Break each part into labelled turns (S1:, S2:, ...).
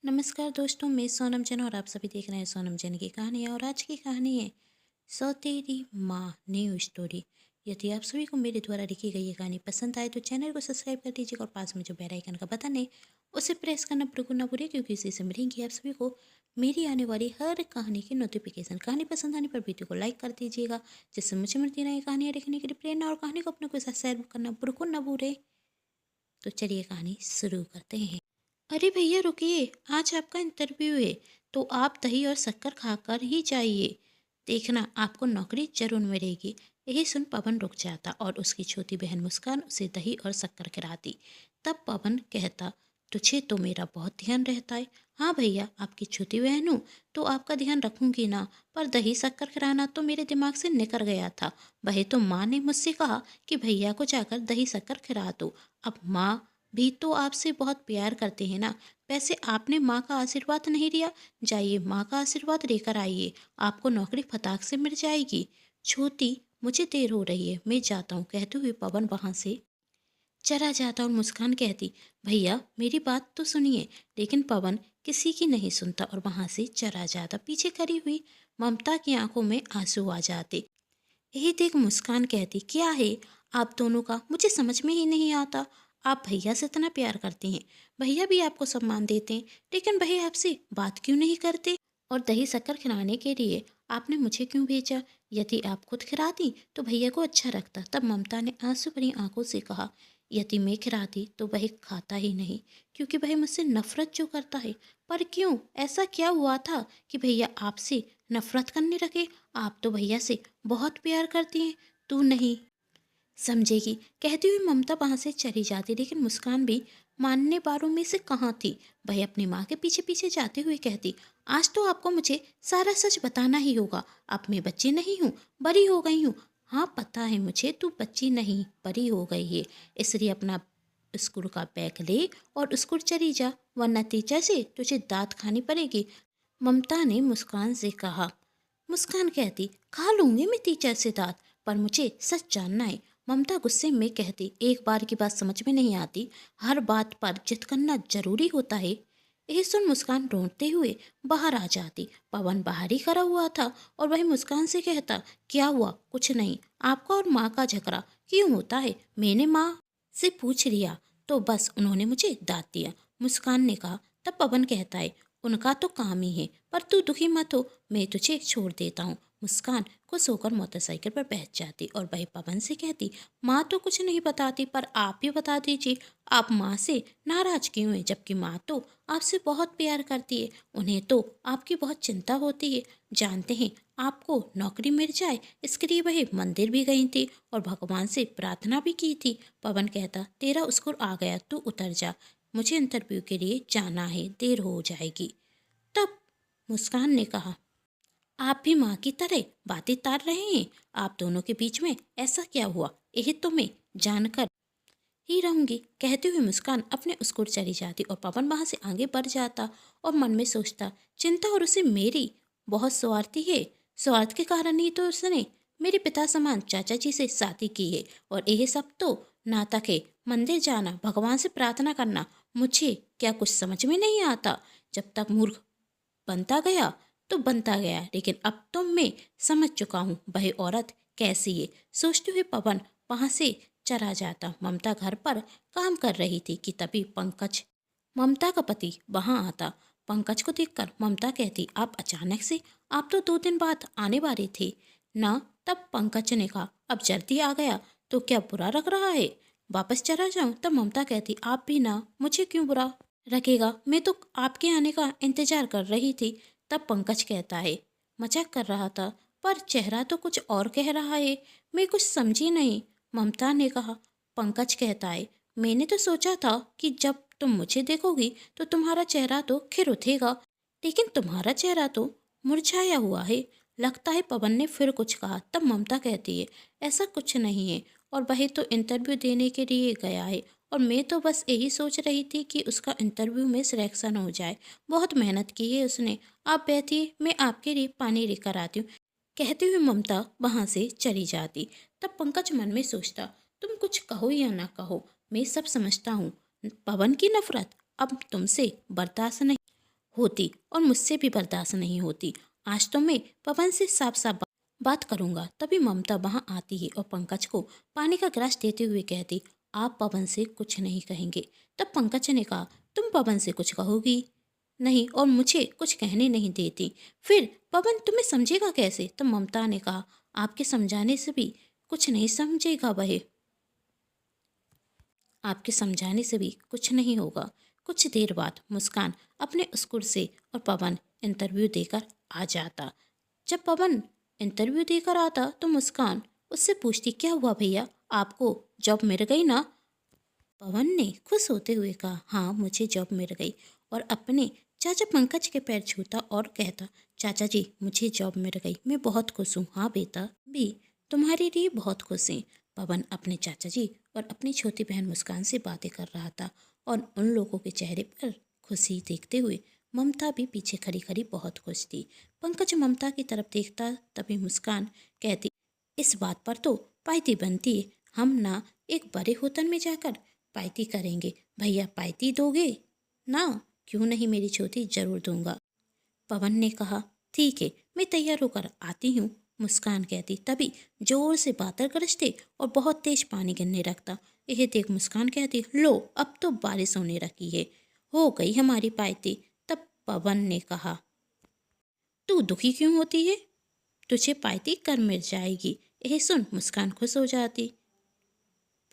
S1: नमस्कार दोस्तों, मैं सोनम जैन और आप सभी देख रहे हैं सोनम जैन की कहानी। और आज की कहानी है सौतेली माँ न्यू स्टोरी। यदि आप सभी को मेरे द्वारा लिखी गई ये कहानी पसंद आए तो चैनल को सब्सक्राइब कर दीजिएगा और पास में जो बेल आइकन का बटन है उसे प्रेस करना बिल्कुल ना भूलिए, क्योंकि इसी से मिलेंगी आप सभी को मेरी आने वाली हर कहानी की नोटिफिकेशन। कहानी पसंद आने पर वीडियो को लाइक कर दीजिएगा, जिससे मुझे मिलती रहे कहानियाँ लिखने के लिए प्रेरणा, और कहानी को अपने के साथ शेयर करना बिल्कुल ना भूलें। तो चलिए कहानी शुरू करते हैं। अरे भैया रुकिए, आज आपका इंटरव्यू है तो आप दही और शक्कर खाकर ही जाइए। देखना आपको नौकरी जरूर मिलेगी। यही सुन पवन रुक जाता और उसकी छोटी बहन मुस्कान उसे दही और शक्कर खिलाती। तब पवन कहता, तुझे तो मेरा बहुत ध्यान रहता है। हाँ भैया, आपकी छोटी बहन हूँ तो आपका ध्यान रखूंगी ना, पर दही शक्कर खिलाना तो मेरे दिमाग से निकल गया था। वही तो माँ ने मुझसे कहा कि भैया को जाकर दही शक्कर खिला दो। अब माँ भी तो आपसे बहुत प्यार करते हैं ना। वैसे आपने माँ का आशीर्वाद नहीं लिया, जाइए माँ का आशीर्वाद लेकर आइए, आपको नौकरी फटाक से मिल जाएगी। छोटी, मुझे देर हो रही है, मैं जाता हूँ, कहते हुए पवन वहाँ से चला जाता और मुस्कान कहती, भैया मेरी बात तो सुनिए। लेकिन पवन किसी की नहीं सुनता और वहाँ से चला जाता। पीछे खड़ी हुई ममता की आंखों में आंसू आ जाते। यही देख मुस्कान कहती, क्या है आप दोनों का, मुझे समझ में ही नहीं आता। आप भैया से इतना प्यार करते हैं, भैया भी आपको सम्मान देते हैं, लेकिन भैया आपसे बात क्यों नहीं करते? और दही शक्कर खिलाने के लिए आपने मुझे क्यों भेजा? यदि आप खुद खिलाती तो भैया को अच्छा लगता। तब ममता ने आंसू भरी आंखों से कहा, यदि मैं खिलाती तो वह खाता ही नहीं, क्योंकि वह मुझसे नफरत जो करता है। पर क्यों, ऐसा क्या हुआ था कि भैया आपसे नफरत करने लगे? आप तो भैया से बहुत प्यार करती हैं। तू नहीं समझेगी, कहती हुई ममता वहां से चली जाती। लेकिन मुस्कान भी मानने वालों में से कहाँ थी। वह अपनी माँ के पीछे पीछे जाते हुए कहती, आज तो आपको मुझे सारा सच बताना ही होगा। अब मैं बच्ची नहीं हूँ, बड़ी हो गई हूँ। हाँ पता है मुझे, तू बच्ची नहीं बड़ी हो गई है। इसलिए अपना स्कूल का बैग ले और स्कूल चली जा, वरना टीचर से तुझे दांत खानी पड़ेगी। ममता ने मुस्कान से कहा। मुस्कान कहती, खा लूंगी मैं टीचर से दांत, पर मुझे सच जानना है। ममता गुस्से में कहती, एक बार की बात समझ में नहीं आती, हर बात पर जिद करना जरूरी होता है। यह सुन मुस्कान रोते हुए बाहर आ जाती। पवन बाहर ही खड़ा हुआ था और वही मुस्कान से कहता, क्या हुआ? कुछ नहीं, आपका और माँ का झगड़ा क्यों होता है? मैंने माँ से पूछ लिया तो बस उन्होंने मुझे दांत दिया, मुस्कान ने कहा। तब पवन कहता है, उनका तो काम ही है, पर तू दुखी मत हो, मैं तुझे छोड़ देता हूँ। मुस्कान खुश होकर मोटरसाइकिल पर बैठ जाती और वही पवन से कहती, माँ तो कुछ नहीं बताती, पर आप ही बता दीजिए, आप माँ से नाराज क्यों हैं? जबकि माँ तो आपसे बहुत प्यार करती है, उन्हें तो आपकी बहुत चिंता होती है। जानते हैं आपको नौकरी मिल जाए, इसके लिए वह मंदिर भी गई थी और भगवान से प्रार्थना भी की थी। पवन कहता, तेरा स्कूल आ गया, तू उतर जा, मुझे इंटरव्यू के लिए जाना है, देर हो जाएगी। तब मुस्कान ने कहा, आप भी माँ की तरह बातें तार रहे हैं? आप दोनों के बीच में ऐसा क्या हुआ, यही तो मैं जानकर ही रहूंगी। कहते हुए मुस्कान अपने स्कूल चली जाती और पवन वहां से आगे बढ़ जाता और मन में सोचता, चिंता और उसे मेरी बहुत स्वार्थी है। स्वार्थ के कारण ही तो उसने मेरे पिता समान चाचा जी से शादी की है, और यह सब तो नाटक है। मंदिर जाना, भगवान से प्रार्थना करना, मुझे क्या कुछ समझ में नहीं आता? जब तक मूर्ख बनता गया तो बनता गया, लेकिन अब तो मैं समझ चुका हूँ वह औरत कैसी है। सोचते हुए पवन वहां से चला जाता। ममता घर पर काम कर रही थी कि तभी पंकज, ममता का पति, वहां आता। पंकज को देखकर ममता कहती, आप अचानक से, आप तो 2 दिन बाद आने वाले थे ना? तब पंकज ने कहा, अब जल्दी आ गया तो क्या बुरा लग रहा है? वापस चला जाऊं? तब ममता कहती, आप भी ना, मुझे क्यों बुरा रखेगा, मैं तो आपके आने का इंतजार कर रही थी। तब पंकज कहता है, मजाक कर रहा था, पर चेहरा तो कुछ और कह रहा है, मैं कुछ समझी नहीं। ममता ने कहा। पंकज कहता है, मैंने तो सोचा था कि जब तुम मुझे देखोगी तो तुम्हारा चेहरा तो खिल उठेगा, लेकिन तुम्हारा चेहरा तो मुरझाया हुआ है। लगता है पवन ने फिर कुछ कहा। तब ममता कहती है, ऐसा कुछ नहीं है, और वही तो इंटरव्यू देने के लिए गया है, और मैं तो बस यही सोच रही थी कि उसका इंटरव्यू में सिलेक्शन हो जाए। बहुत मेहनत की है उसने। आप बैठिए, मैं आपके लिए पानी लेकर आती हूँ। कहते हुए ममता वहां से चली जाती। तब पंकज मन में सोचता, तुम कुछ कहो या ना कहो, मैं सब समझता हूँ। पवन की नफरत अब तुमसे बर्दाश्त नहीं होती और मुझसे भी बर्दाश्त नहीं होती। आज तो मैं पवन से साफ साफ बात करूंगा। तभी ममता वहां आती है और पंकज को पानी का गिलास देते हुए कहती, आप पवन से कुछ नहीं कहेंगे। तब पंकज ने कहा, तुम पवन से कुछ कहोगी नहीं और मुझे कुछ कहने नहीं देती, फिर पवन तुम्हें समझेगा कैसे? तब ममता ने कहा, आपके समझाने से भी कुछ नहीं समझेगा वह, आपके समझाने से भी कुछ नहीं होगा। कुछ देर बाद मुस्कान अपने स्कूल से और पवन इंटरव्यू देकर आ जाता। जब पवन इंटरव्यू देकर आता तो मुस्कान उससे पूछती, क्या हुआ भैया, आपको जॉब मिल गई ना? पवन ने खुश होते हुए कहा, हाँ मुझे जॉब मिल गई, और अपने चाचा पंकज के पैर छूता और कहता, चाचा जी मुझे जॉब मिल गई, मैं बहुत खुश हूँ। हाँ बेटा भी तुम्हारे लिए बहुत खुश हैं। पवन अपने चाचा जी और अपनी छोटी बहन मुस्कान से बातें कर रहा था और उन लोगों के चेहरे पर खुशी देखते हुए ममता भी पीछे खड़ी खड़ी बहुत खुश थी। पंकज ममता की तरफ देखता, तभी मुस्कान कहती, इस बात पर तो पार्टी बनती है, हम ना एक बड़े होटल में जाकर पार्टी करेंगे। भैया पार्टी दोगे ना? क्यों नहीं मेरी छोटी, जरूर दूंगा। पवन ने कहा, ठीक है मैं तैयार होकर आती हूँ। मुस्कान कहती, तभी जोर से बादल गरजते और बहुत तेज पानी गिरने लगता। यह देख मुस्कान कहती, लो अब तो बारिश होने रखी है, हो गई हमारी पार्टी। तब पवन ने कहा, तू दुखी क्यों होती है, तुझे पार्टी कर मिल जाएगी। यह सुन मुस्कान खुश हो जाती।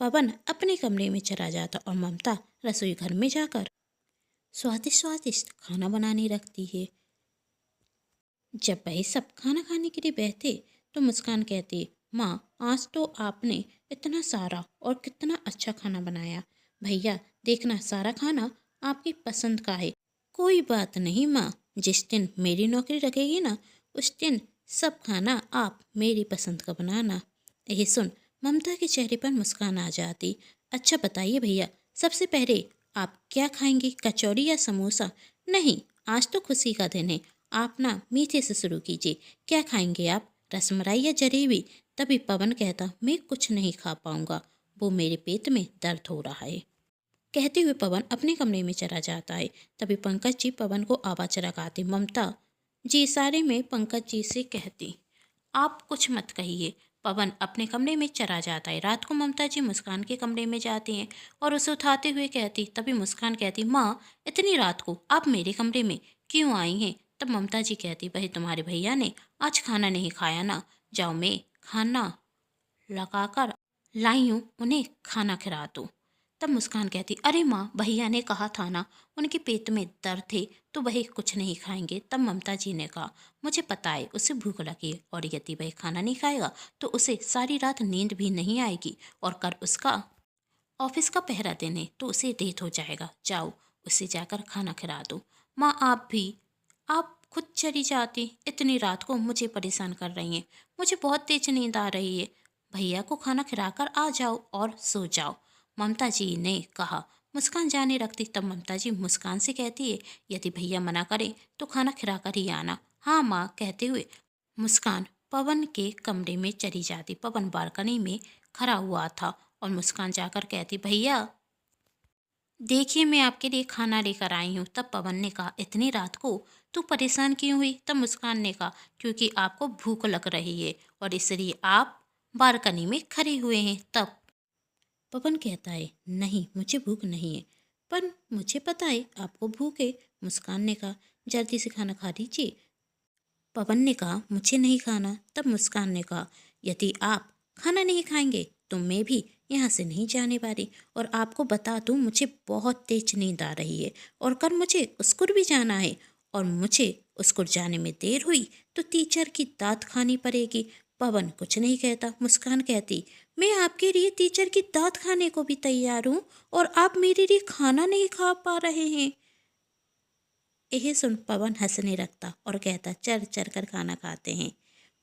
S1: पवन अपने कमरे में चला जाता और ममता रसोई घर में जाकर स्वादिष्ट स्वादिष्ट खाना बनाने लगती है। जब वह सब खाना खाने के लिए बैठे तो मुस्कान कहती, माँ आज तो आपने इतना सारा और कितना अच्छा खाना बनाया। भैया देखना सारा खाना आपकी पसंद का है। कोई बात नहीं माँ, जिस दिन मेरी नौकरी लगेगी ना उस दिन सब खाना आप मेरी पसंद का बनाना। यही सुन ममता के चेहरे पर मुस्कान आ जाती। अच्छा बताइए भैया, सबसे पहले आप क्या खाएंगे, कचौड़ी या समोसा? नहीं, आज तो खुशी का दिन है, आप ना मीठे से शुरू कीजिए। क्या खाएंगे आप, रसमलाई या जलेबी? तभी पवन कहता, मैं कुछ नहीं खा पाऊंगा, वो मेरे पेट में दर्द हो रहा है। कहते हुए पवन अपने कमरे में चला जाता है। तभी पंकज जी पवन को आवाज लगाते, ममता जी इशारे में पंकज जी से कहती, आप कुछ मत कहिए। पवन अपने कमरे में चला जाता है। रात को ममता जी मुस्कान के कमरे में जाती हैं और उसे उठाते हुए कहती, तभी मुस्कान कहती, माँ इतनी रात को आप मेरे कमरे में क्यों आई हैं? तब ममता जी कहती, भाई तुम्हारे भैया ने आज खाना नहीं खाया ना, जाओ मैं खाना लगाकर लाई हूँ, उन्हें खाना खिला दो। तब मुस्कान कहती, अरे माँ भैया ने कहा था ना उनके पेट में दर्द थे तो वह कुछ नहीं खाएंगे। तब ममता जी ने कहा, मुझे पता है उसे भूख लगी है और यदि वह खाना नहीं खाएगा तो उसे सारी रात नींद भी नहीं आएगी और कल उसका ऑफिस का पहरा देने तो उसे लेट हो जाएगा। जाओ उसे जाकर खाना खिला दो। माँ आप भी, आप खुद चली जाती, इतनी रात को मुझे परेशान कर रही हैं, मुझे बहुत तेज नींद आ रही है। भैया को खाना खिलाकर आ जाओ और सो जाओ, ममता जी ने कहा। मुस्कान जाने लगती। तब ममता जी मुस्कान से कहती है, यदि भैया मना करें तो खाना खिलाकर ही आना। हाँ माँ कहते हुए मुस्कान पवन के कमरे में चली जाती। पवन बालकनी में खड़ा हुआ था और मुस्कान जाकर कहती, भैया देखिए मैं आपके लिए खाना लेकर आई हूँ। तब पवन ने कहा, इतनी रात को तू परेशान क्यों हुई? तब मुस्कान ने कहा, क्योंकि आपको भूख लग रही है और इसलिए आप बालकनी में खड़े हुए हैं। तब पवन कहता है, नहीं मुझे भूख नहीं है, पर मुझे पता है आपको भूख है। मुस्कान ने कहा, जल्दी से खाना खा लीजिए। पवन ने कहा, मुझे नहीं खाना। तब मुस्कान ने कहा, यदि आप खाना नहीं खाएंगे तो मैं भी यहाँ से नहीं जाने वाली, और आपको बता दूँ मुझे बहुत तेज नींद आ रही है और कल मुझे स्कूल भी जाना है, और मुझे स्कूल जाने में देर हुई तो टीचर की दांत खानी पड़ेगी। पवन कुछ नहीं कहता। मुस्कान कहती, मैं आपके लिए टीचर की दांत खाने को भी तैयार हूँ और आप मेरे लिए खाना नहीं खा पा रहे हैं। यह सुन पवन हंसने लगता और कहता, चल चल कर खाना खाते हैं।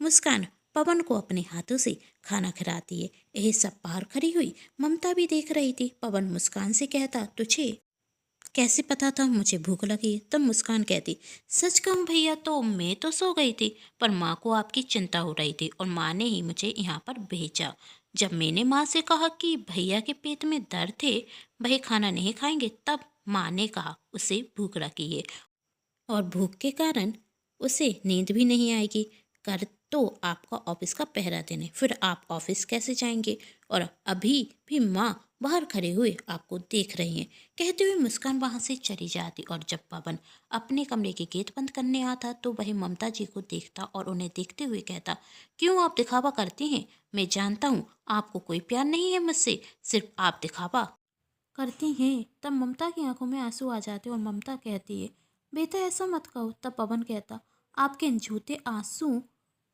S1: मुस्कान पवन को अपने हाथों से खाना खिलाती है। यह सब बाहर खड़ी हुई ममता भी देख रही थी। पवन मुस्कान से कहता, तुझे कैसे पता था मुझे भूख लगी? तब मुस्कान कहती, सच कहूँ भैया तो मैं तो सो गई थी, पर माँ को आपकी चिंता हो रही थी और माँ ने ही मुझे यहाँ पर भेजा। जब मैंने माँ से कहा कि भैया के पेट में दर्द है, वह खाना नहीं खाएंगे, तब माँ ने कहा उसे भूख लगी है और भूख के कारण उसे नींद भी नहीं आएगी। कर तो आपका ऑफिस का पहरा देने, फिर आप ऑफिस कैसे जाएंगे? और अभी भी माँ बाहर खड़े हुए आपको देख रही हैं। कहते हुए मुस्कान वहाँ से चली जाती और जब पवन अपने कमरे के गेट बंद करने आता तो वह ममता जी को देखता और उन्हें देखते हुए कहता, क्यों आप दिखावा करती हैं? मैं जानता हूँ आपको कोई प्यार नहीं है मुझसे, सिर्फ आप दिखावा करती हैं। तब ममता की आंखों में आंसू आ जाते और ममता कहती है, बेटा ऐसा मत कहो। तब पवन कहता, आपके इन झूठे आंसू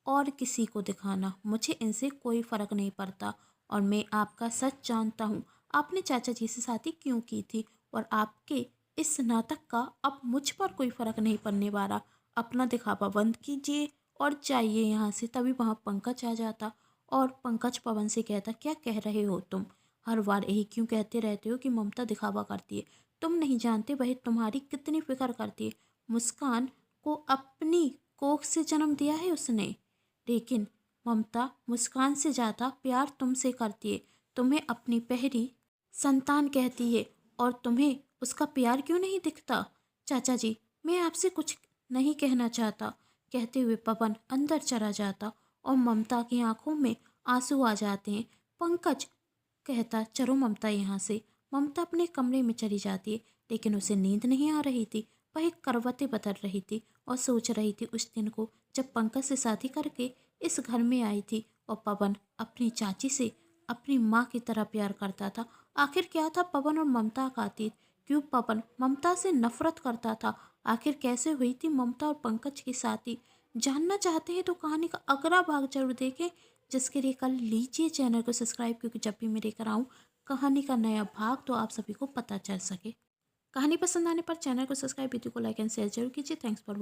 S1: और किसी को दिखाना, मुझे इनसे कोई फर्क नहीं पड़ता और मैं आपका सच जानता हूँ। आपने चाचा जी से शादी क्यों की थी और आपके इस नाटक का अब मुझ पर कोई फर्क नहीं पड़ने वाला। अपना दिखावा बंद कीजिए और जाइए यहाँ से। तभी वहाँ पंकज आ जाता और पंकज पवन से कहता, क्या कह रहे हो तुम? हर बार यही क्यों कहते रहते हो कि ममता दिखावा करती है? तुम नहीं जानते वह तुम्हारी कितनी फिक्र करती है। मुस्कान को अपनी कोख से जन्म दिया है उसने, लेकिन ममता मुस्कान से ज़्यादा प्यार तुमसे करती है। तुम्हें अपनी पहली संतान कहती है और तुम्हें उसका प्यार क्यों नहीं दिखता? चाचा जी, मैं आपसे कुछ नहीं कहना चाहता, कहते हुए पवन अंदर चला जाता और ममता की आंखों में आंसू आ जाते हैं। पंकज कहता, चलो ममता यहाँ से। ममता अपने कमरे में चली जाती है, लेकिन उसे नींद नहीं आ रही थी। वह करवटें बदल रही थी और सोच रही थी उस दिन को जब पंकज से शादी करके इस घर में आई थी और पवन अपनी चाची से अपनी माँ की तरह प्यार करता था। आखिर क्या था पवन और ममता का अतीत? क्यों पवन ममता से नफरत करता था? आखिर कैसे हुई थी ममता और पंकज की शादी? जानना चाहते हैं तो कहानी का अगला भाग जरूर देखें, जिसके लिए कर लीजिए चैनल को सब्सक्राइब, क्योंकि जब भी मैं लेकर आऊँ कहानी का नया भाग तो आप सभी को पता चल सके। कहानी पसंद आने पर चैनल को सब्सक्राइब, वीडियो को लाइक एंड शेयर जरूर कीजिए। Thanks for